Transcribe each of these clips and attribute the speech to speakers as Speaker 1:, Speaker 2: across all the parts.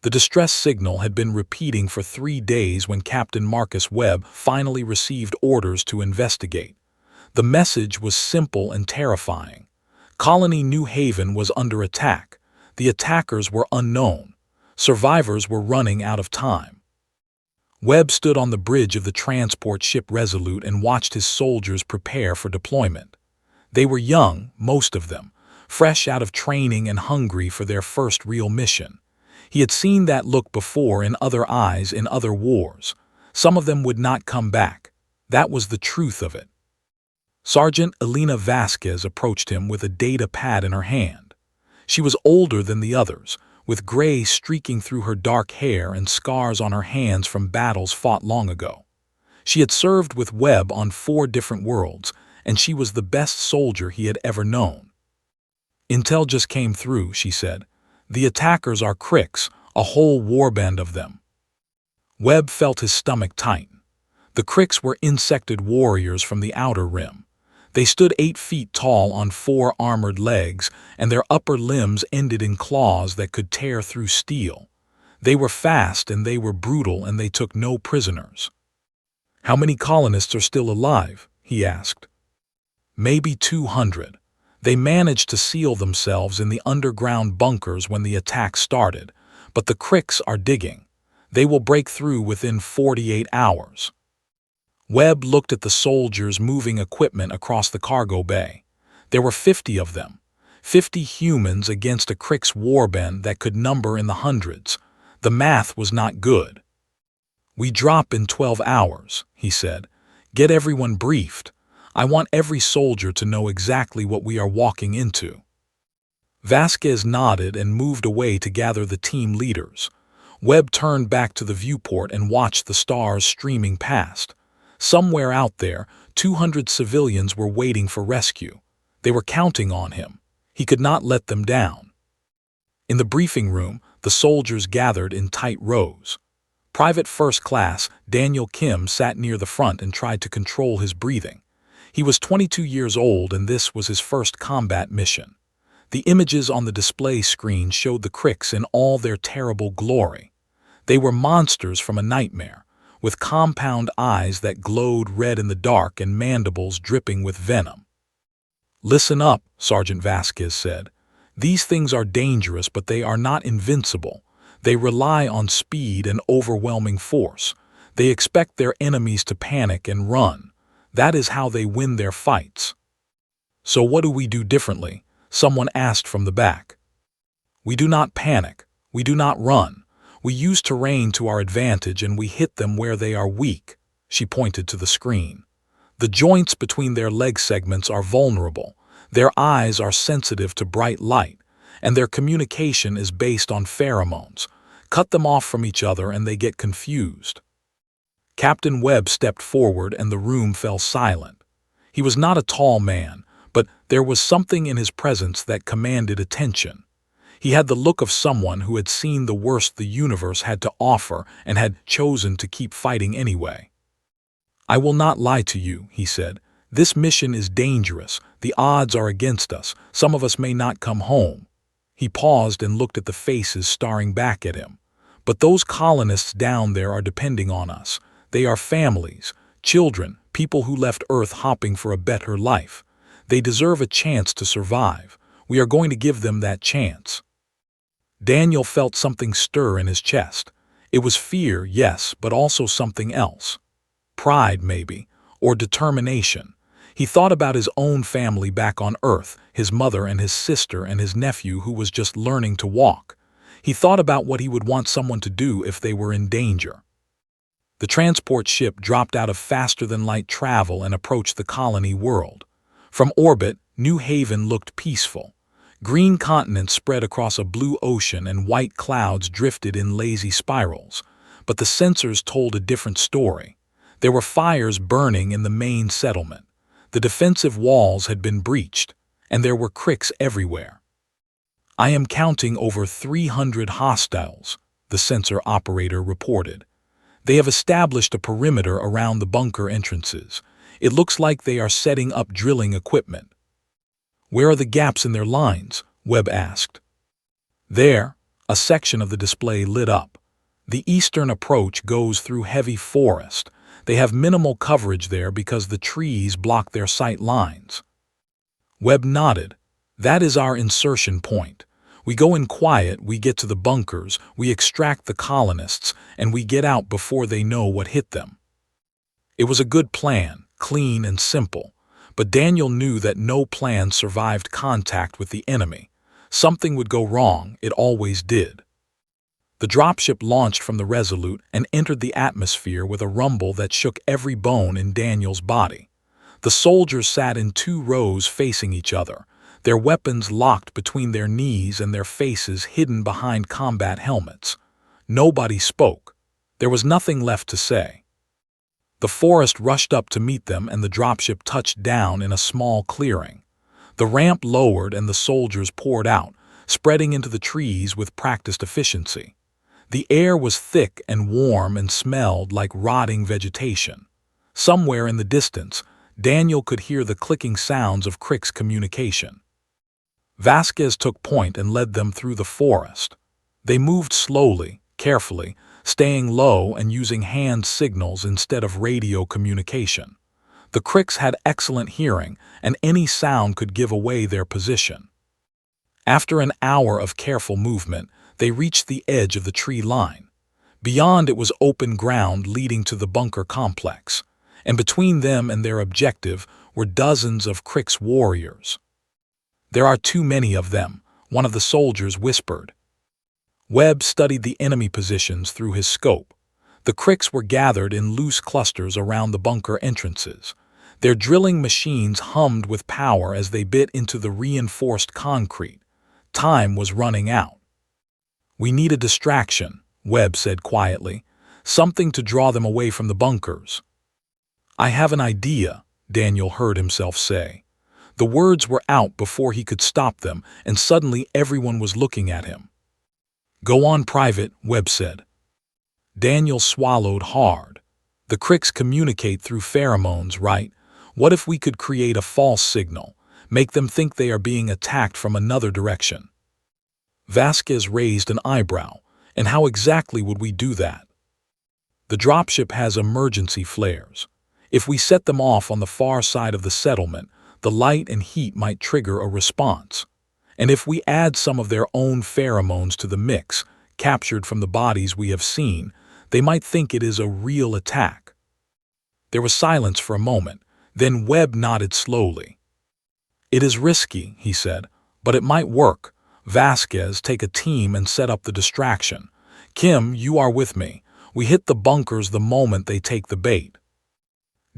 Speaker 1: The distress signal had been repeating for 3 days when Captain Marcus Webb finally received orders to investigate. The message was simple and terrifying. Colony New Haven was under attack. The attackers were unknown. Survivors were running out of time. Webb stood on the bridge of the transport ship Resolute and watched his soldiers prepare for deployment. They were young, most of them, fresh out of training and hungry for their first real mission. He had seen that look before in other eyes in other wars. Some of them would not come back. That was the truth of it. Sergeant Elena Vasquez approached him with a data pad in her hand. She was older than the others, with gray streaking through her dark hair and scars on her hands from battles fought long ago. She had served with Webb on 4 different worlds, and she was the best soldier he had ever known. "Intel just came through," she said. "The attackers are Cricks, a whole warband of them." Webb felt his stomach tighten. The Cricks were insected warriors from the Outer Rim. They stood 8 feet tall on 4 armored legs, and their upper limbs ended in claws that could tear through steel. They were fast and they were brutal and they took no prisoners. "How many colonists are still alive?" he asked. "Maybe 200. They managed to seal themselves in the underground bunkers when the attack started, but the Cricks are digging. They will break through within 48 hours. Webb looked at the soldiers moving equipment across the cargo bay. There were 50 of them. 50 humans against a Cricks warband that could number in the hundreds. The math was not good. "We drop in 12 hours, he said. "Get everyone briefed. I want every soldier to know exactly what we are walking into." Vasquez nodded and moved away to gather the team leaders. Webb turned back to the viewport and watched the stars streaming past. Somewhere out there, 200 civilians were waiting for rescue. They were counting on him. He could not let them down. In the briefing room, the soldiers gathered in tight rows. Private First Class Daniel Kim sat near the front and tried to control his breathing. He was 22 years old and this was his first combat mission. The images on the display screen showed the Cricks in all their terrible glory. They were monsters from a nightmare, with compound eyes that glowed red in the dark and mandibles dripping with venom. "Listen up," Sergeant Vasquez said. "These things are dangerous, but they are not invincible. They rely on speed and overwhelming force. They expect their enemies to panic and run. That is how they win their fights." "So what do we do differently?" someone asked from the back. "We do not panic. We do not run. We use terrain to our advantage and we hit them where they are weak." She pointed to the screen. "The joints between their leg segments are vulnerable. Their eyes are sensitive to bright light, and their communication is based on pheromones. Cut them off from each other and they get confused." Captain Webb stepped forward and the room fell silent. He was not a tall man, but there was something in his presence that commanded attention. He had the look of someone who had seen the worst the universe had to offer and had chosen to keep fighting anyway. "I will not lie to you," he said. "This mission is dangerous. The odds are against us. Some of us may not come home." He paused and looked at the faces staring back at him. "But those colonists down there are depending on us. They are families, children, people who left Earth hopping for a better life. They deserve a chance to survive. We are going to give them that chance." Daniel felt something stir in his chest. It was fear, yes, but also something else. Pride, maybe, or determination. He thought about his own family back on Earth, his mother and his sister and his nephew who was just learning to walk. He thought about what he would want someone to do if they were in danger. The transport ship dropped out of faster-than-light travel and approached the colony world. From orbit, New Haven looked peaceful. Green continents spread across a blue ocean and white clouds drifted in lazy spirals. But the sensors told a different story. There were fires burning in the main settlement. The defensive walls had been breached, and there were Cricks everywhere. "I am counting over 300 hostiles," the sensor operator reported. "They have established a perimeter around the bunker entrances. It looks like they are setting up drilling equipment." "Where are the gaps in their lines?" Webb asked. "There," A section of the display lit up. The eastern approach goes through heavy forest. They have minimal coverage there because the trees block their sight lines. Webb nodded. That is our insertion point. We go in quiet, we get to the bunkers, we extract the colonists, and we get out before they know what hit them. It was a good plan, clean and simple, but Daniel knew that no plan survived contact with the enemy. Something would go wrong, it always did. The dropship launched from the Resolute and entered the atmosphere with a rumble that shook every bone in Daniel's body. The soldiers sat in 2 rows facing each other, their weapons locked between their knees and their faces hidden behind combat helmets. Nobody spoke. There was nothing left to say. The forest rushed up to meet them and the dropship touched down in a small clearing. The ramp lowered and the soldiers poured out, spreading into the trees with practiced efficiency. The air was thick and warm and smelled like rotting vegetation. Somewhere in the distance, Daniel could hear the clicking sounds of Crick's communication. Vasquez took point and led them through the forest. They moved slowly, carefully, staying low and using hand signals instead of radio communication. The Cricks had excellent hearing, and any sound could give away their position. After an hour of careful movement, they reached the edge of the tree line. Beyond it was open ground leading to the bunker complex, and between them and their objective were dozens of Crick's warriors. "There are too many of them," one of the soldiers whispered. Webb studied the enemy positions through his scope. The Cricks were gathered in loose clusters around the bunker entrances. Their drilling machines hummed with power as they bit into the reinforced concrete. Time was running out. "We need a distraction," Webb said quietly, "something to draw them away from the bunkers." "I have an idea," Daniel heard himself say. The words were out before he could stop them, and suddenly everyone was looking at him. "Go on private," Webb said. Daniel swallowed hard. "The Cricks communicate through pheromones, right? What if we could create a false signal, make them think they are being attacked from another direction?" Vasquez raised an eyebrow. "And how exactly would we do that?" "The dropship has emergency flares. If we set them off on the far side of the settlement, the light and heat might trigger a response. And if we add some of their own pheromones to the mix, captured from the bodies we have seen, they might think it is a real attack." There was silence for a moment, then Webb nodded slowly. "It is risky," he said, "but it might work. Vasquez, take a team and set up the distraction. Kim, you are with me. We hit the bunkers the moment they take the bait."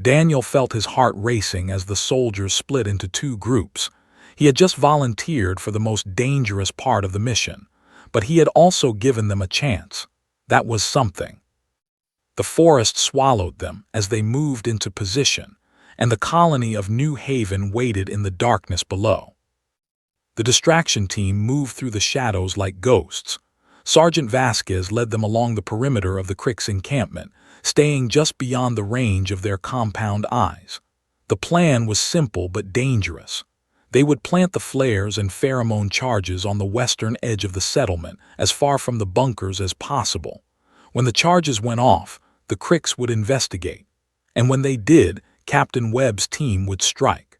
Speaker 1: Daniel felt his heart racing as the soldiers split into 2 groups. He had just volunteered for the most dangerous part of the mission, but he had also given them a chance. That was something. The forest swallowed them as they moved into position, and the colony of New Haven waited in the darkness below. The distraction team moved through the shadows like ghosts. Sergeant Vasquez led them along the perimeter of the Cricks encampment, staying just beyond the range of their compound eyes. The plan was simple but dangerous. They would plant the flares and pheromone charges on the western edge of the settlement, as far from the bunkers as possible. When the charges went off, the Cricks would investigate. And when they did, Captain Webb's team would strike.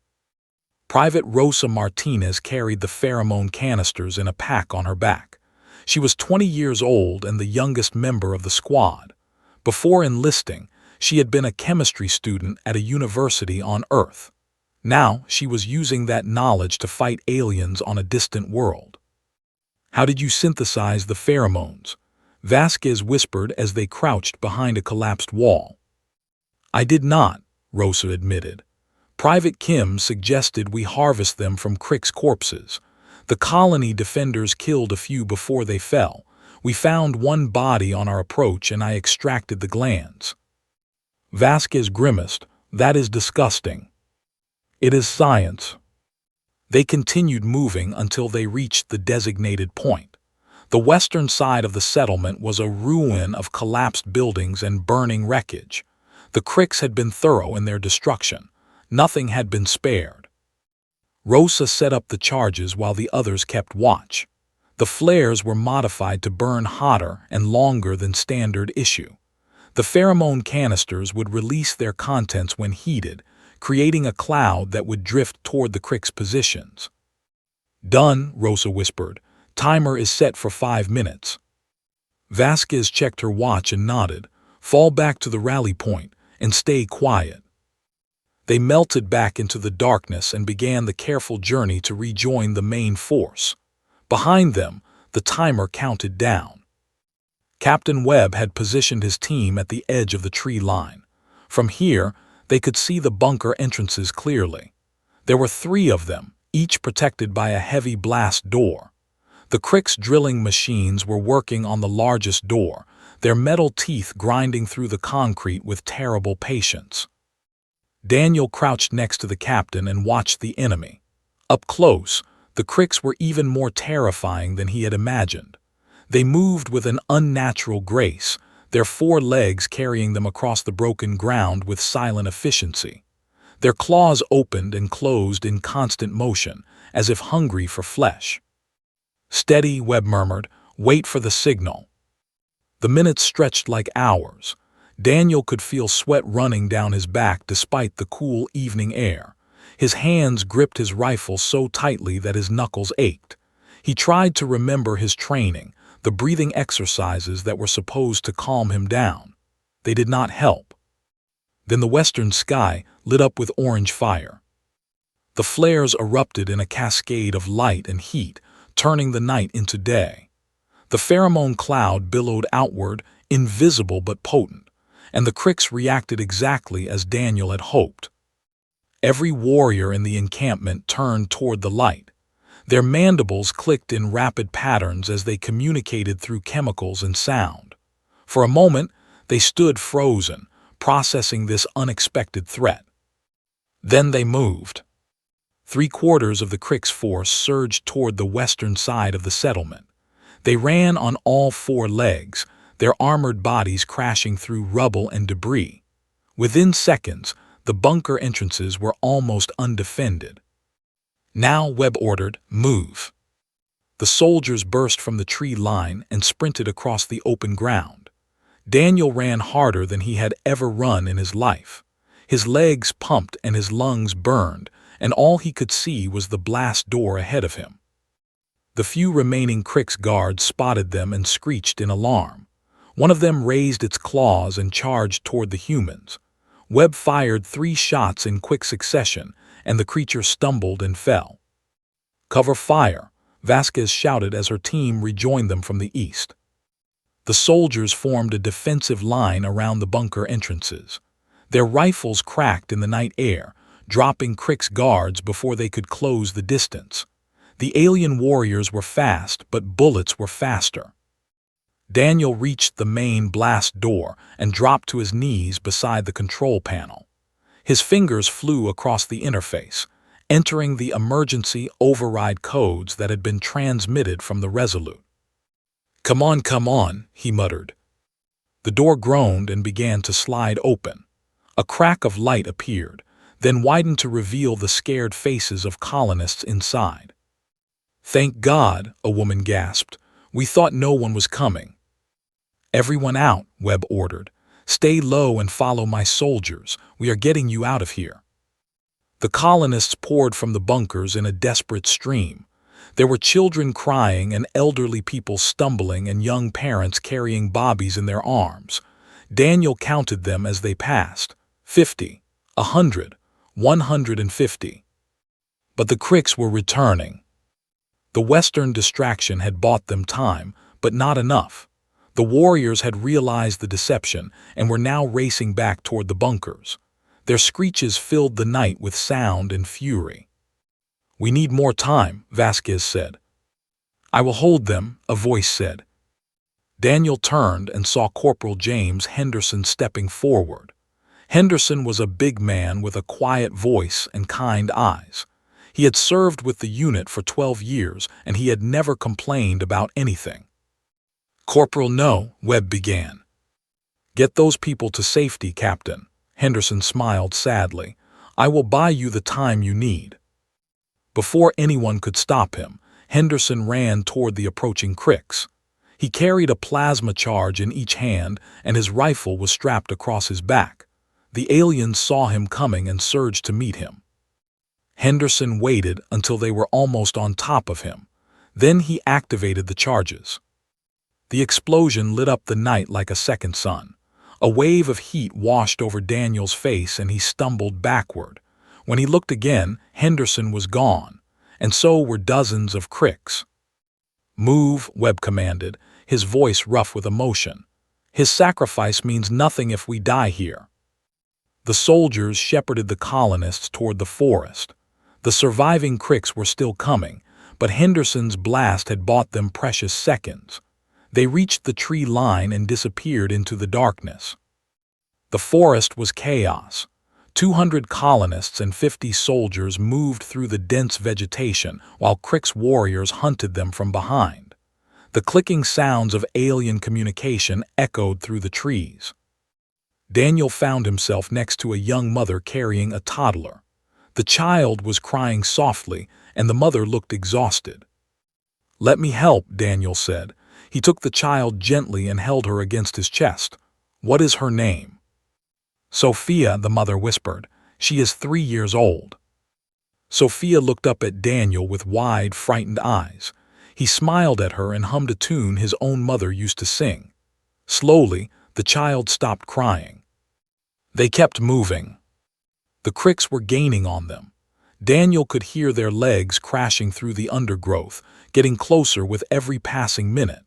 Speaker 1: Private Rosa Martinez carried the pheromone canisters in a pack on her back. She was 20 years old and the youngest member of the squad. Before enlisting, she had been a chemistry student at a university on Earth. Now she was using that knowledge to fight aliens on a distant world. "How did you synthesize the pheromones?" Vasquez whispered as they crouched behind a collapsed wall. "I did not," Rosa admitted. "Private Kim suggested we harvest them from Crick's corpses. The colony defenders killed a few before they fell. We found one body on our approach and I extracted the glands." Vasquez grimaced. "That is disgusting." "It is science." They continued moving until they reached the designated point. The western side of the settlement was a ruin of collapsed buildings and burning wreckage. The Cricks had been thorough in their destruction. Nothing had been spared. Rosa set up the charges while the others kept watch. The flares were modified to burn hotter and longer than standard issue. The pheromone canisters would release their contents when heated, creating a cloud that would drift toward the Crick's positions. "Done," Rosa whispered. "Timer is set for 5 minutes." Vasquez checked her watch and nodded. "Fall back to the rally point and stay quiet." They melted back into the darkness and began the careful journey to rejoin the main force. Behind them, the timer counted down. Captain Webb had positioned his team at the edge of the tree line. From here, they could see the bunker entrances clearly. There were 3 of them, each protected by a heavy blast door. The Crick's drilling machines were working on the largest door, their metal teeth grinding through the concrete with terrible patience. Daniel crouched next to the captain and watched the enemy. Up close, the Cricks were even more terrifying than he had imagined. They moved with an unnatural grace, their 4 legs carrying them across the broken ground with silent efficiency. Their claws opened and closed in constant motion, as if hungry for flesh. "Steady," Webb murmured. "Wait for the signal." The minutes stretched like hours. Daniel could feel sweat running down his back despite the cool evening air. His hands gripped his rifle so tightly that his knuckles ached. He tried to remember his training, the breathing exercises that were supposed to calm him down. They did not help. Then the western sky lit up with orange fire. The flares erupted in a cascade of light and heat, turning the night into day. The pheromone cloud billowed outward, invisible but potent, and the Cricks reacted exactly as Daniel had hoped. Every warrior in the encampment turned toward the light. Their mandibles clicked in rapid patterns as they communicated through chemicals and sound. For a moment, they stood frozen, processing this unexpected threat. Then they moved. 3/4 of the Crick's force surged toward the western side of the settlement. They ran on all 4 legs, their armored bodies crashing through rubble and debris. Within seconds, the bunker entrances were almost undefended. "Now," Webb ordered, "move." The soldiers burst from the tree line and sprinted across the open ground. Daniel ran harder than he had ever run in his life. His legs pumped and his lungs burned, and all he could see was the blast door ahead of him. The few remaining Crick's guards spotted them and screeched in alarm. One of them raised its claws and charged toward the humans. Webb fired 3 shots in quick succession, and the creature stumbled and fell. "Cover fire," Vasquez shouted as her team rejoined them from the east. The soldiers formed a defensive line around the bunker entrances. Their rifles cracked in the night air, dropping Crick's guards before they could close the distance. The alien warriors were fast, but bullets were faster. Daniel reached the main blast door and dropped to his knees beside the control panel. His fingers flew across the interface, entering the emergency override codes that had been transmitted from the Resolute. Come on," he muttered. The door groaned and began to slide open. A crack of light appeared, then widened to reveal the scared faces of colonists inside. "Thank God," a woman gasped. "We thought no one was coming." "Everyone out," Webb ordered. "Stay low and follow my soldiers. We are getting you out of here." The colonists poured from the bunkers in a desperate stream. There were children crying and elderly people stumbling and young parents carrying bobbies in their arms. Daniel counted them as they passed. 50, 100, 150. But the Cricks were returning. The Western distraction had bought them time, but not enough. The warriors had realized the deception and were now racing back toward the bunkers. Their screeches filled the night with sound and fury. "We need more time," Vasquez said. "I will hold them," a voice said. Daniel turned and saw Corporal James Henderson stepping forward. Henderson was a big man with a quiet voice and kind eyes. He had served with the unit for 12 years, and he had never complained about anything. "Corporal, no," Webb began. "Get those people to safety, Captain." Henderson smiled sadly. "I will buy you the time you need." Before anyone could stop him, Henderson ran toward the approaching Crix. He carried a plasma charge in each hand, and his rifle was strapped across his back. The aliens saw him coming and surged to meet him. Henderson waited until they were almost on top of him. Then he activated the charges. The explosion lit up the night like a second sun. A wave of heat washed over Daniel's face and he stumbled backward. When he looked again, Henderson was gone, and so were dozens of Crix. "Move," Webb commanded, his voice rough with emotion. "His sacrifice means nothing if we die here." The soldiers shepherded the colonists toward the forest. The surviving Crix were still coming, but Henderson's blast had bought them precious seconds. They reached the tree line and disappeared into the darkness. The forest was chaos. 200 colonists and 50 soldiers moved through the dense vegetation while Crix warriors hunted them from behind. The clicking sounds of alien communication echoed through the trees. Daniel found himself next to a young mother carrying a toddler. The child was crying softly, and the mother looked exhausted. "Let me help," Daniel said. He took the child gently and held her against his chest. "What is her name?" "Sophia," the mother whispered. "She is 3 years old." Sophia looked up at Daniel with wide, frightened eyes. He smiled at her and hummed a tune his own mother used to sing. Slowly, the child stopped crying. They kept moving. The Crix were gaining on them. Daniel could hear their legs crashing through the undergrowth, getting closer with every passing minute.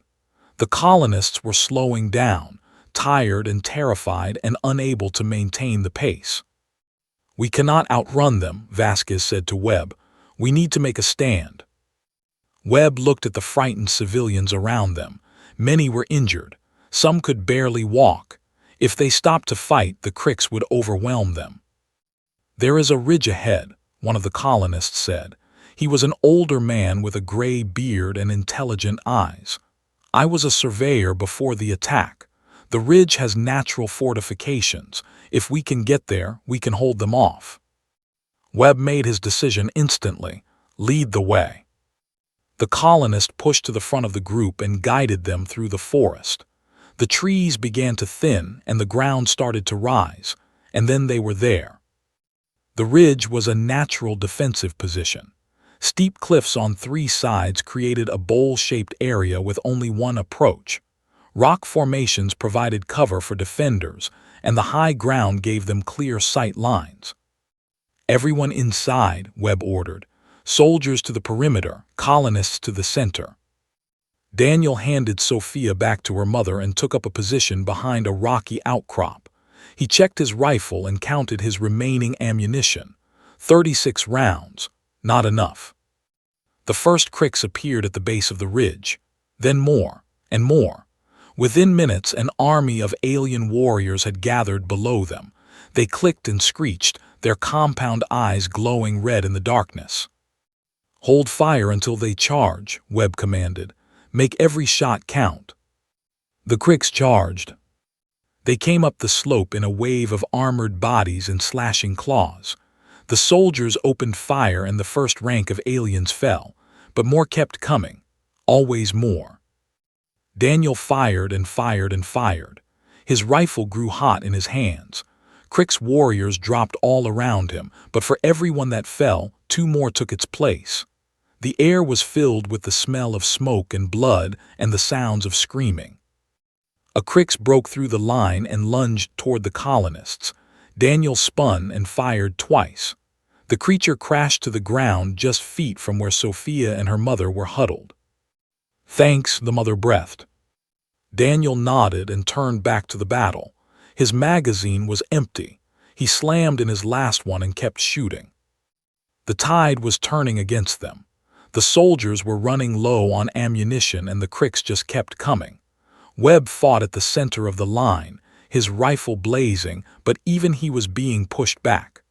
Speaker 1: The colonists were slowing down, tired and terrified and unable to maintain the pace. "We cannot outrun them," Vasquez said to Webb. "We need to make a stand." Webb looked at the frightened civilians around them. Many were injured. Some could barely walk. If they stopped to fight, the Crix would overwhelm them. "There is a ridge ahead," one of the colonists said. He was an older man with a gray beard and intelligent eyes. "I was a surveyor before the attack. The ridge has natural fortifications. If we can get there, we can hold them off." Webb made his decision instantly. "Lead the way." The colonist pushed to the front of the group and guided them through the forest. The trees began to thin and the ground started to rise, and then they were there. The ridge was a natural defensive position. Steep cliffs on 3 sides created a bowl-shaped area with only one approach. Rock formations provided cover for defenders, and the high ground gave them clear sight lines. "Everyone inside," Webb ordered. "Soldiers to the perimeter, colonists to the center." Daniel handed Sophia back to her mother and took up a position behind a rocky outcrop. He checked his rifle and counted his remaining ammunition. 36 rounds. Not enough. The first Crix appeared at the base of the ridge. Then more, and more. Within minutes, an army of alien warriors had gathered below them. They clicked and screeched, their compound eyes glowing red in the darkness. "Hold fire until they charge," Webb commanded. "Make every shot count." The Crix charged. They came up the slope in a wave of armored bodies and slashing claws. The soldiers opened fire and the first rank of aliens fell, but more kept coming, always more. Daniel fired and fired and fired. His rifle grew hot in his hands. Crix warriors dropped all around him, but for every one that fell, 2 more took its place. The air was filled with the smell of smoke and blood and the sounds of screaming. A Crix broke through the line and lunged toward the colonists. Daniel spun and fired twice. The creature crashed to the ground just feet from where Sophia and her mother were huddled. "Thanks," the mother breathed. Daniel nodded and turned back to the battle. His magazine was empty. He slammed in his last one and kept shooting. The tide was turning against them. The soldiers were running low on ammunition and the Crix just kept coming. Webb fought at the center of the line, his rifle blazing, but even he was being pushed back.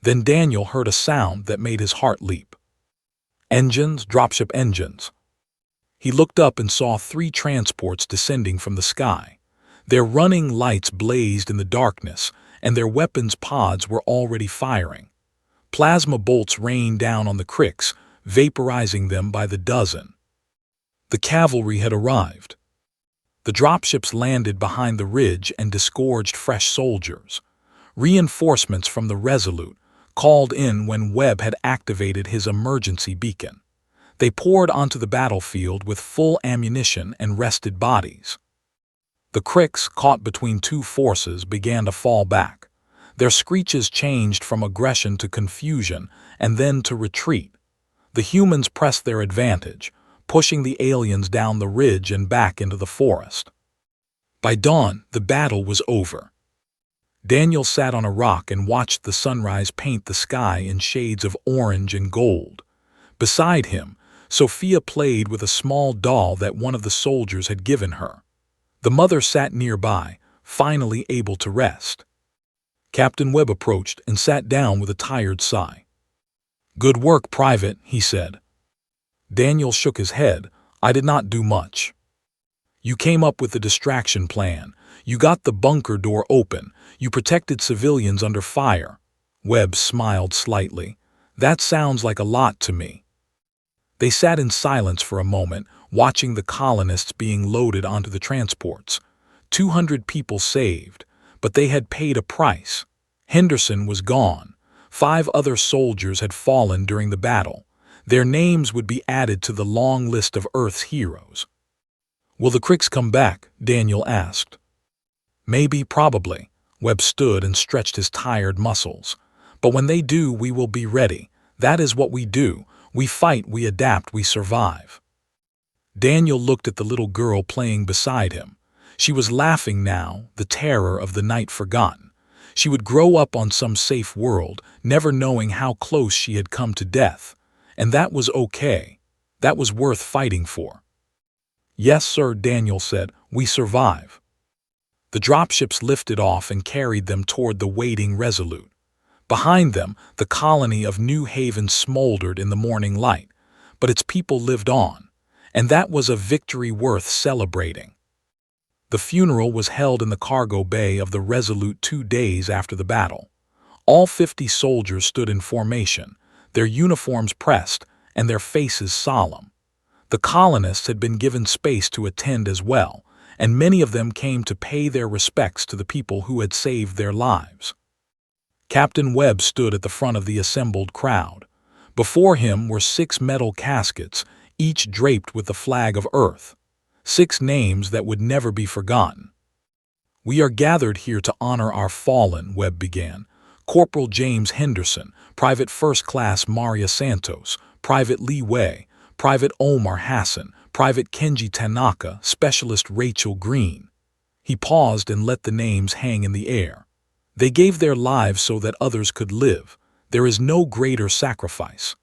Speaker 1: Then Daniel heard a sound that made his heart leap. Engines, dropship engines. He looked up and saw 3 transports descending from the sky. Their running lights blazed in the darkness, and their weapons pods were already firing. Plasma bolts rained down on the Crix, vaporizing them by the dozen. The cavalry had arrived. The dropships landed behind the ridge and disgorged fresh soldiers. Reinforcements from the Resolute called in when Webb had activated his emergency beacon. They poured onto the battlefield with full ammunition and rested bodies. The Kricks, caught between two forces, began to fall back. Their screeches changed from aggression to confusion and then to retreat. The humans pressed their advantage, pushing the aliens down the ridge and back into the forest. By dawn, the battle was over. Daniel sat on a rock and watched the sunrise paint the sky in shades of orange and gold. Beside him, Sophia played with a small doll that one of the soldiers had given her. The mother sat nearby, finally able to rest. Captain Webb approached and sat down with a tired sigh. "Good work, Private," he said. Daniel shook his head. "I did not do much." "You came up with the distraction plan. You got the bunker door open. You protected civilians under fire." Webb smiled slightly. "That sounds like a lot to me." They sat in silence for a moment, watching the colonists being loaded onto the transports. 200 people saved, but they had paid a price. Henderson was gone. 5 other soldiers had fallen during the battle. Their names would be added to the long list of Earth's heroes. "Will the Kricks come back?" Daniel asked. "Maybe, probably." Webb stood and stretched his tired muscles. "But when they do, we will be ready. That is what we do. We fight, we adapt, we survive." Daniel looked at the little girl playing beside him. She was laughing now, the terror of the night forgotten. She would grow up on some safe world, never knowing how close she had come to death. And that was okay. That was worth fighting for. "Yes, sir," Daniel said. "We survive." The dropships lifted off and carried them toward the waiting Resolute. Behind them, the colony of New Haven smoldered in the morning light, but its people lived on, and that was a victory worth celebrating. The funeral was held in the cargo bay of the Resolute 2 days after the battle. All 50 soldiers stood in formation, their uniforms pressed and their faces solemn. The colonists had been given space to attend as well, and many of them came to pay their respects to the people who had saved their lives. Captain Webb stood at the front of the assembled crowd. Before him were 6 metal caskets, each draped with the flag of Earth. 6 names that would never be forgotten. "We are gathered here to honor our fallen," Webb began. "Corporal James Henderson, Private First Class Maria Santos, Private Lee Wei, Private Omar Hassan, Private Kenji Tanaka, Specialist Rachel Green." He paused and let the names hang in the air. "They gave their lives so that others could live. There is no greater sacrifice."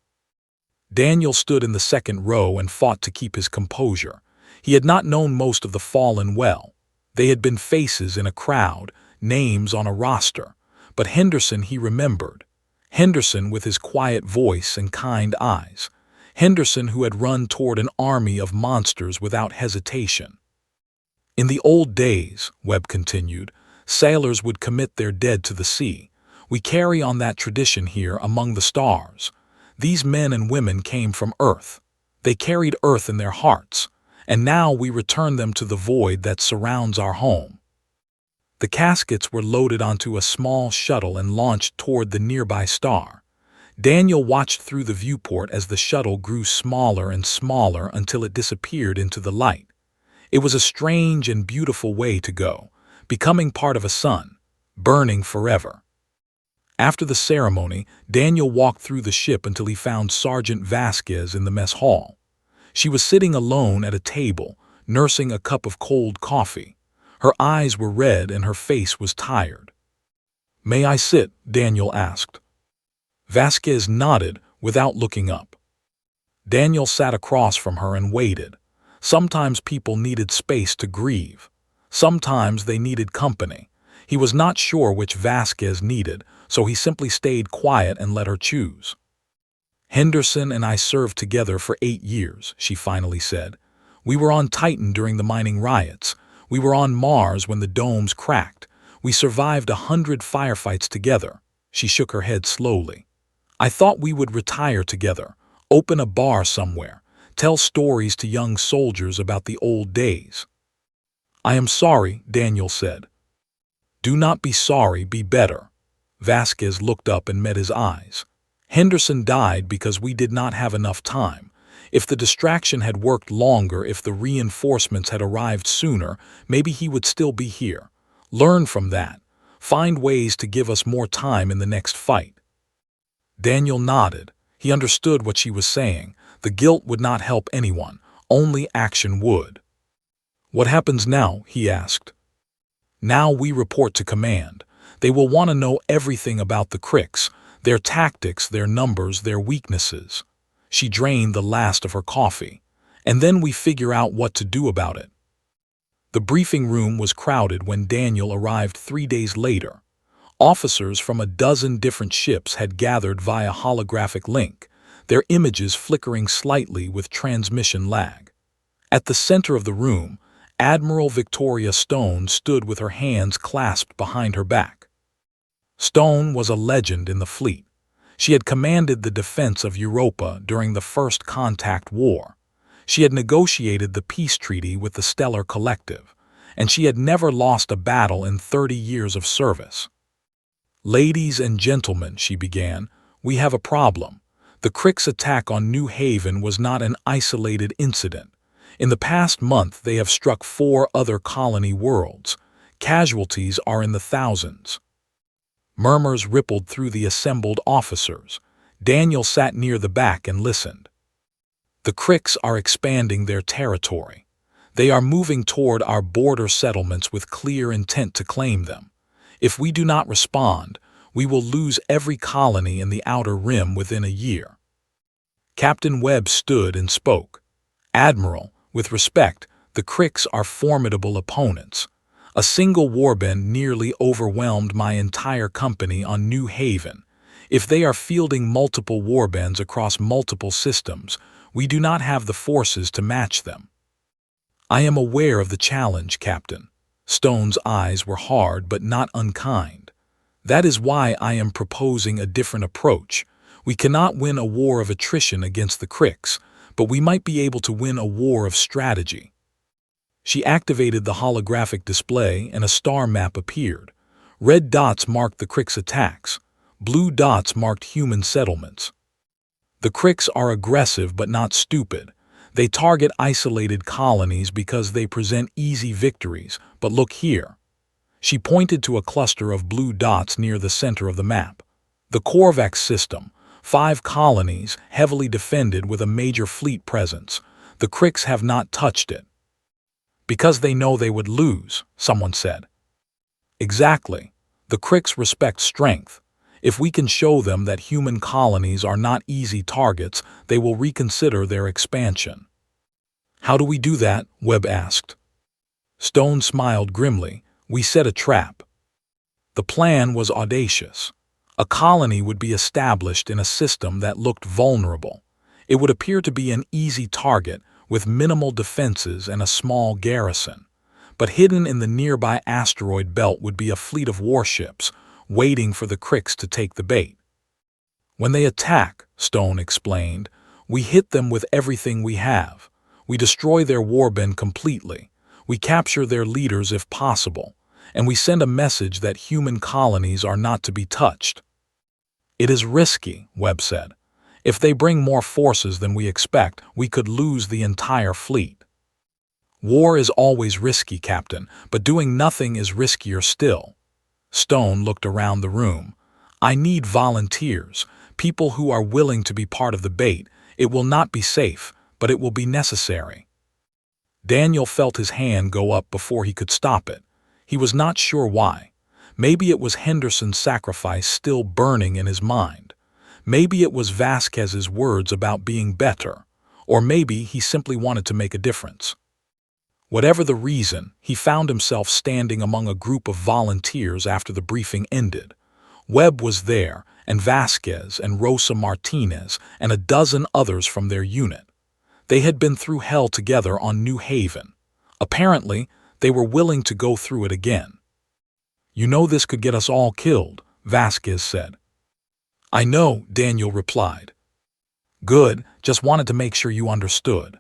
Speaker 1: Daniel stood in the second row and fought to keep his composure. He had not known most of the fallen well. They had been faces in a crowd, names on a roster. But Henderson he remembered. Henderson with his quiet voice and kind eyes. Henderson who had run toward an army of monsters without hesitation. "In the old days," Webb continued, "sailors would commit their dead to the sea. We carry on that tradition here among the stars. These men and women came from Earth. They carried Earth in their hearts, and now we return them to the void that surrounds our home." The caskets were loaded onto a small shuttle and launched toward the nearby star. Daniel watched through the viewport as the shuttle grew smaller and smaller until it disappeared into the light. It was a strange and beautiful way to go, becoming part of a sun, burning forever. After the ceremony, Daniel walked through the ship until he found Sergeant Vasquez in the mess hall. She was sitting alone at a table, nursing a cup of cold coffee. Her eyes were red and her face was tired. "May I sit?" Daniel asked. Vasquez nodded without looking up. Daniel sat across from her and waited. Sometimes people needed space to grieve. Sometimes they needed company. He was not sure which Vasquez needed, so he simply stayed quiet and let her choose. "Henderson and I served together for 8 years, she finally said. "We were on Titan during the mining riots. We were on Mars when the domes cracked. We survived 100 firefights together." She shook her head slowly. "I thought we would retire together, Open a bar somewhere. Tell stories to young soldiers about the old days." "I am sorry," Daniel said. "Do not be sorry, be better." Vasquez looked up and met his eyes. "Henderson died because we did not have enough time. If the distraction had worked longer, if the reinforcements had arrived sooner, maybe he would still be here. Learn from that. Find ways to give us more time in the next fight." Daniel nodded. He understood what she was saying. The guilt would not help anyone. Only action would. "What happens now?" he asked. "Now we report to command. They will want to know everything about the Cricks, their tactics, their numbers, their weaknesses." She drained the last of her coffee. "And then we figure out what to do about it." The briefing room was crowded when Daniel arrived 3 days later. Officers from a dozen different ships had gathered via holographic link, their images flickering slightly with transmission lag. At the center of the room, Admiral Victoria Stone stood with her hands clasped behind her back. Stone was a legend in the fleet. She had commanded the defense of Europa during the First Contact War. She had negotiated the peace treaty with the Stellar Collective, and she had never lost a battle in 30 years of service. "Ladies and gentlemen," she began, "we have a problem. The Cricks' attack on New Haven was not an isolated incident. In the past month, they have struck 4 other colony worlds. Casualties are in the thousands." Murmurs rippled through the assembled officers. Daniel sat near the back and listened. "The Cricks are expanding their territory. They are moving toward our border settlements with clear intent to claim them. If we do not respond, we will lose every colony in the Outer Rim within a year." Captain Webb stood and spoke. "Admiral, with respect, the Cricks are formidable opponents. A single warband nearly overwhelmed my entire company on New Haven. If they are fielding multiple warbands across multiple systems, we do not have the forces to match them." "I am aware of the challenge, Captain." Stone's eyes were hard but not unkind. "That is why I am proposing a different approach. We cannot win a war of attrition against the Cricks, but we might be able to win a war of strategy." She activated the holographic display and a star map appeared. Red dots marked the Cricks' attacks. Blue dots marked human settlements. "The Cricks are aggressive but not stupid. They target isolated colonies because they present easy victories, but look here." She pointed to a cluster of blue dots near the center of the map. "The Korvax system, 5 colonies, heavily defended with a major fleet presence. The Cricks have not touched it." "Because they know they would lose," someone said. "Exactly. The Cricks respect strength. If we can show them that human colonies are not easy targets, they will reconsider their expansion." "How do we do that?" Webb asked. Stone smiled grimly. "We set a trap." The plan was audacious. A colony would be established in a system that looked vulnerable. It would appear to be an easy target, with minimal defenses and a small garrison. But hidden in the nearby asteroid belt would be a fleet of warships, waiting for the Cricks to take the bait. "When they attack," Stone explained, "we hit them with everything we have. We destroy their warband completely. We capture their leaders if possible. And we send a message that human colonies are not to be touched." "It is risky," Webb said. "If they bring more forces than we expect, we could lose the entire fleet." "War is always risky, Captain, but doing nothing is riskier still." Stone looked around the room. "I need volunteers, people who are willing to be part of the bait. It will not be safe, but it will be necessary." Daniel felt his hand go up before he could stop it. He was not sure why. Maybe it was Henderson's sacrifice still burning in his mind. Maybe it was Vasquez's words about being better. Or maybe he simply wanted to make a difference. Whatever the reason, he found himself standing among a group of volunteers after the briefing ended. Webb was there, and Vasquez and Rosa Martinez and a dozen others from their unit. They had been through hell together on New Haven. Apparently, they were willing to go through it again. "You know this could get us all killed," Vasquez said. "I know," Daniel replied. Good, just wanted to make sure you understood.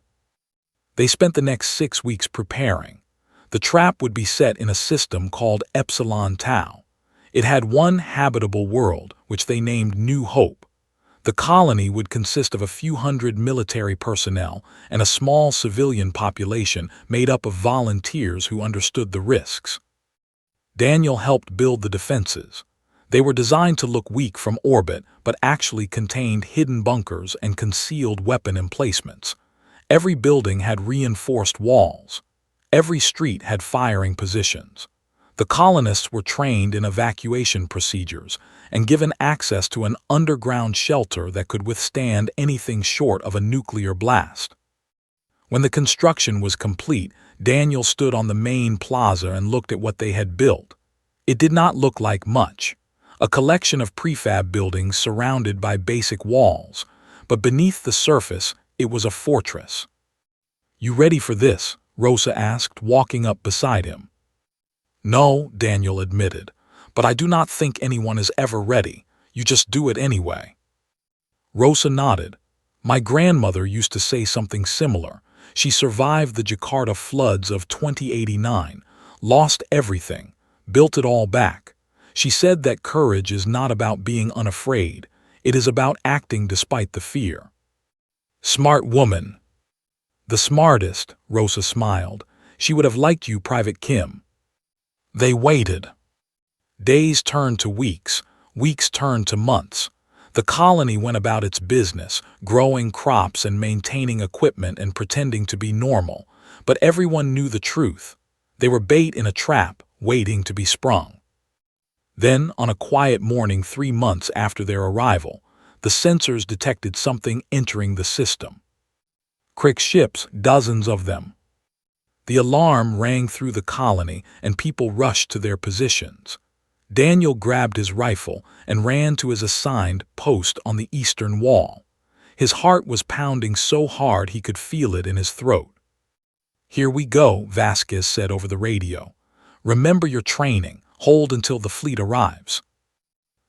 Speaker 1: They spent the next 6 weeks preparing. The trap would be set in a system called Epsilon Tau. It had one habitable world, which they named New Hope. The colony would consist of a few hundred military personnel and a small civilian population made up of volunteers who understood the risks. Daniel helped build the defenses. They were designed to look weak from orbit, but actually contained hidden bunkers and concealed weapon emplacements. Every building had reinforced walls. Every street had firing positions. The colonists were trained in evacuation procedures and given access to an underground shelter that could withstand anything short of a nuclear blast. When the construction was complete, Daniel stood on the main plaza and looked at what they had built. It did not look like much, a collection of prefab buildings surrounded by basic walls, but beneath the surface, it was a fortress. "You ready for this?" Rosa asked, walking up beside him. "No," Daniel admitted, "but I do not think anyone is ever ready. You just do it anyway." Rosa nodded. "My grandmother used to say something similar. She survived the Jakarta floods of 2089, lost everything, built it all back. She said that courage is not about being unafraid. It is about acting despite the fear." "Smart woman." "The smartest," Rosa smiled. "She would have liked you, Private Kim." They waited. Days turned to weeks, weeks turned to months. The colony went about its business, growing crops and maintaining equipment and pretending to be normal. But everyone knew the truth. They were bait in a trap, waiting to be sprung. Then, on a quiet morning 3 months after their arrival, the sensors detected something entering the system. Crick ships, dozens of them. The alarm rang through the colony and people rushed to their positions. Daniel grabbed his rifle and ran to his assigned post on the eastern wall. His heart was pounding so hard he could feel it in his throat. "Here we go," Vasquez said over the radio. "Remember your training. Hold until the fleet arrives."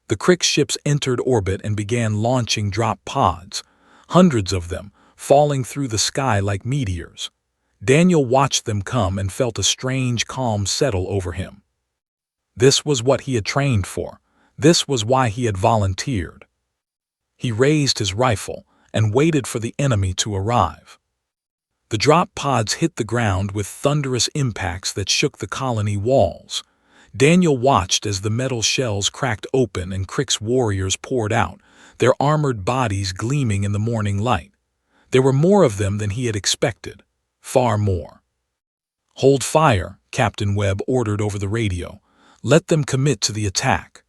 Speaker 1: The Crick ships entered orbit and began launching drop pods, hundreds of them, falling through the sky like meteors. Daniel watched them come and felt a strange calm settle over him. This was what he had trained for. This was why he had volunteered. He raised his rifle and waited for the enemy to arrive. The drop pods hit the ground with thunderous impacts that shook the colony walls. Daniel watched as the metal shells cracked open and Crick's warriors poured out, their armored bodies gleaming in the morning light. There were more of them than he had expected. Far more. "Hold fire," Captain Webb ordered over the radio. "Let them commit to the attack."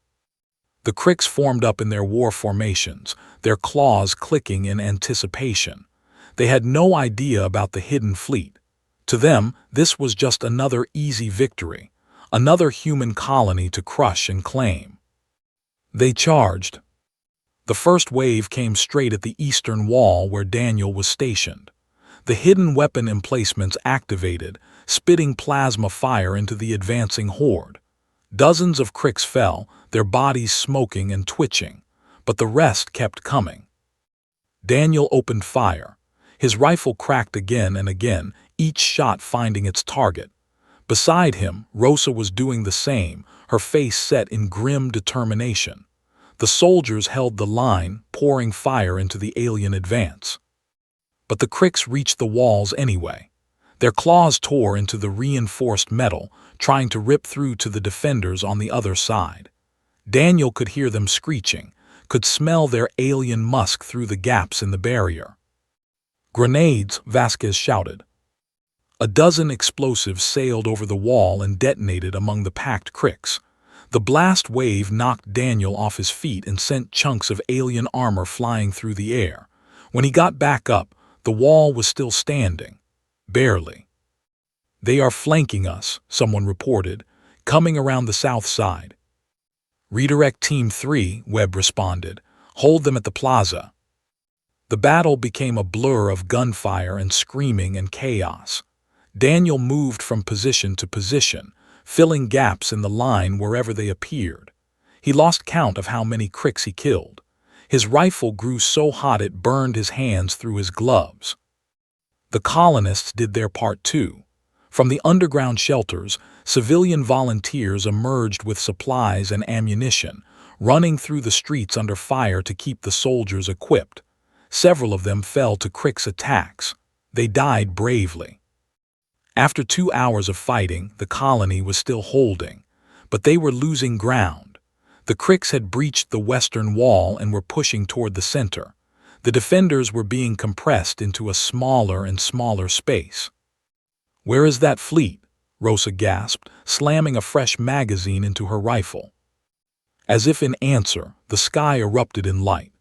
Speaker 1: The Cricks formed up in their war formations, their claws clicking in anticipation. They had no idea about the hidden fleet. To them, this was just another easy victory, another human colony to crush and claim. They charged. The first wave came straight at the eastern wall where Daniel was stationed. The hidden weapon emplacements activated, spitting plasma fire into the advancing horde. Dozens of Cricks fell, their bodies smoking and twitching, but the rest kept coming. Daniel opened fire. His rifle cracked again and again, each shot finding its target. Beside him, Rosa was doing the same, her face set in grim determination. The soldiers held the line, pouring fire into the alien advance. But the Cricks reached the walls anyway. Their claws tore into the reinforced metal, trying to rip through to the defenders on the other side. Daniel could hear them screeching, could smell their alien musk through the gaps in the barrier. "Grenades!" Vasquez shouted. A dozen explosives sailed over the wall and detonated among the packed Cricks. The blast wave knocked Daniel off his feet and sent chunks of alien armor flying through the air. When he got back up, the wall was still standing. Barely. "They are flanking us," someone reported, "coming around the south side." "Redirect Team 3, Webb responded. "Hold them at the plaza." The battle became a blur of gunfire and screaming and chaos. Daniel moved from position to position, filling gaps in the line wherever they appeared. He lost count of how many Cricks he killed. His rifle grew so hot it burned his hands through his gloves. The colonists did their part too. From the underground shelters, civilian volunteers emerged with supplies and ammunition, running through the streets under fire to keep the soldiers equipped. Several of them fell to Crick's attacks. They died bravely. After 2 hours of fighting, the colony was still holding, but they were losing ground. The Cricks had breached the western wall and were pushing toward the center. The defenders were being compressed into a smaller and smaller space. "Where is that fleet?" Rosa gasped, slamming a fresh magazine into her rifle. As if in answer, the sky erupted in light.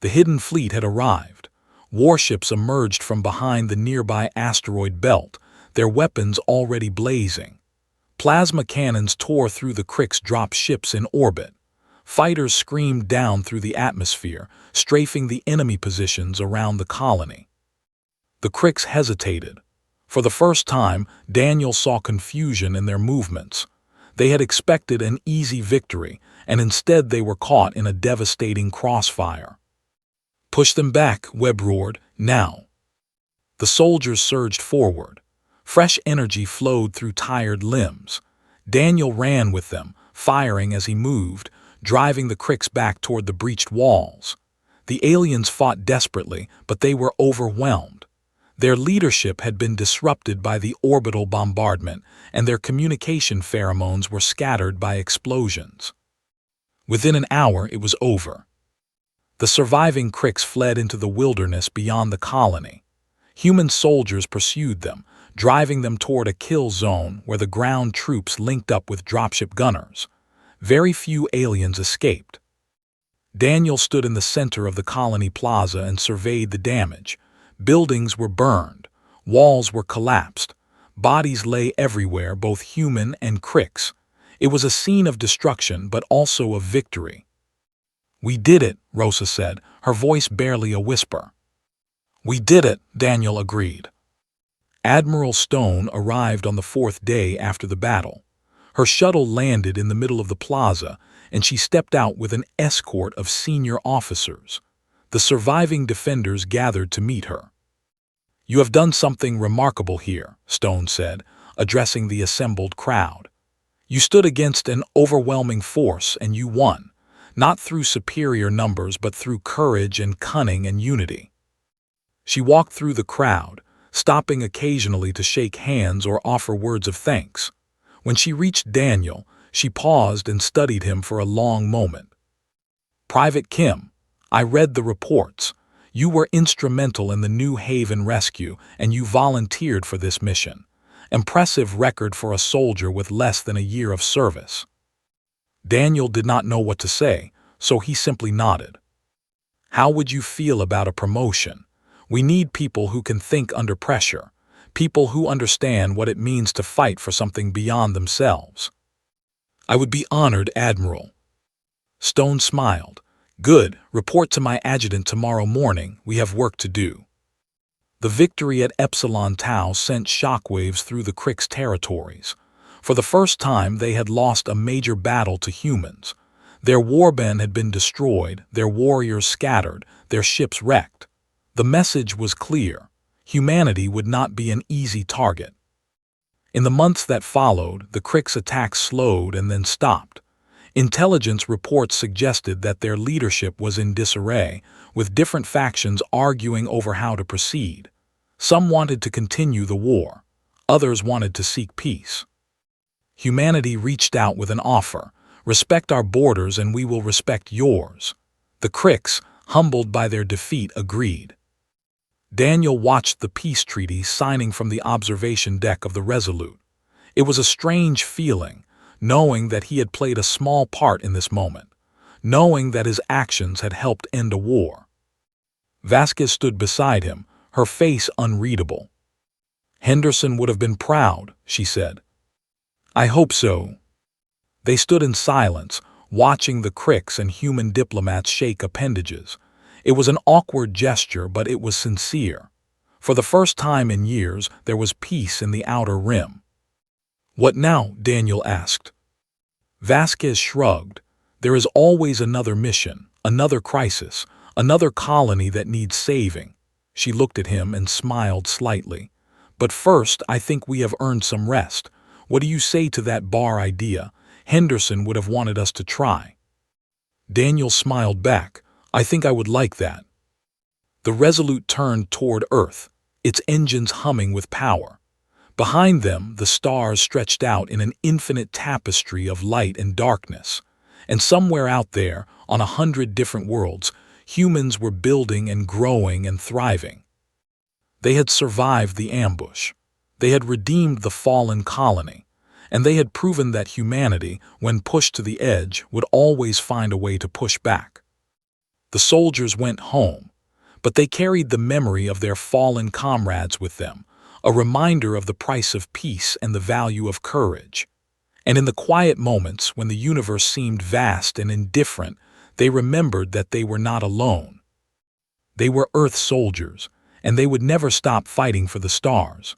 Speaker 1: The hidden fleet had arrived. Warships emerged from behind the nearby asteroid belt, their weapons already blazing. Plasma cannons tore through the Cricks' drop ships in orbit. Fighters screamed down through the atmosphere, strafing the enemy positions around the colony. The Cricks hesitated. For the first time, Daniel saw confusion in their movements. They had expected an easy victory, and instead they were caught in a devastating crossfire. "Push them back," Webb roared, "now!" The soldiers surged forward. Fresh energy flowed through tired limbs. Daniel ran with them, firing as he moved, driving the Cricks back toward the breached walls. The aliens fought desperately, but they were overwhelmed. Their leadership had been disrupted by the orbital bombardment, and their communication pheromones were scattered by explosions. Within an hour, it was over. The surviving Cricks fled into the wilderness beyond the colony. Human soldiers pursued them, driving them toward a kill zone where the ground troops linked up with dropship gunners. Very few aliens escaped. Daniel stood in the center of the colony plaza and surveyed the damage. Buildings were burned. Walls were collapsed. Bodies lay everywhere, both human and Cricks. It was a scene of destruction, but also of victory. "We did it," Rosa said, her voice barely a whisper. "We did it," Daniel agreed. Admiral Stone arrived on the 4th day after the battle. Her shuttle landed in the middle of the plaza, and she stepped out with an escort of senior officers. The surviving defenders gathered to meet her. "You have done something remarkable here," Stone said, addressing the assembled crowd. "You stood against an overwhelming force, and you won, not through superior numbers but through courage and cunning and unity." She walked through the crowd, stopping occasionally to shake hands or offer words of thanks. When she reached Daniel, she paused and studied him for a long moment. "Private Kim, I read the reports. You were instrumental in the New Haven rescue, and you volunteered for this mission. Impressive record for a soldier with less than a year of service." Daniel did not know what to say, so he simply nodded. "How would you feel about a promotion? We need people who can think under pressure, people who understand what it means to fight for something beyond themselves." "I would be honored, Admiral." Stone smiled. "Good. Report to my adjutant tomorrow morning. We have work to do." The victory at Epsilon Tau sent shockwaves through the Cricks' territories. For the first time, they had lost a major battle to humans. Their warband had been destroyed, their warriors scattered, their ships wrecked. The message was clear. Humanity would not be an easy target. In the months that followed, the Cricks' attacks slowed and then stopped. Intelligence reports suggested that their leadership was in disarray, with different factions arguing over how to proceed. Some wanted to continue the war. Others wanted to seek peace. Humanity reached out with an offer: "Respect our borders and we will respect yours." The Cricks, humbled by their defeat, agreed. Daniel watched the peace treaty signing from the observation deck of the Resolute. It was a strange feeling, knowing that he had played a small part in this moment, knowing that his actions had helped end a war. Vasquez stood beside him, her face unreadable. "Henderson would have been proud," she said. "I hope so." They stood in silence, watching the Cricks and human diplomats shake appendages. It was an awkward gesture, but it was sincere. For the first time in years, there was peace in the outer rim. "What now?" Daniel asked. Vasquez shrugged. There is always another mission, another crisis, another colony that needs saving. She looked at him and smiled slightly. But first, I think we have earned some rest. What do you say to that bar idea? Henderson would have wanted us to try. Daniel smiled back. I think I would like that. The Resolute turned toward Earth, its engines humming with power. Behind them, the stars stretched out in an infinite tapestry of light and darkness. And somewhere out there, on 100 different worlds, humans were building and growing and thriving. They had survived the ambush. They had redeemed the fallen colony. And they had proven that humanity, when pushed to the edge, would always find a way to push back. The soldiers went home, but they carried the memory of their fallen comrades with them, a reminder of the price of peace and the value of courage. And in the quiet moments when the universe seemed vast and indifferent, they remembered that they were not alone. They were Earth soldiers, and they would never stop fighting for the stars.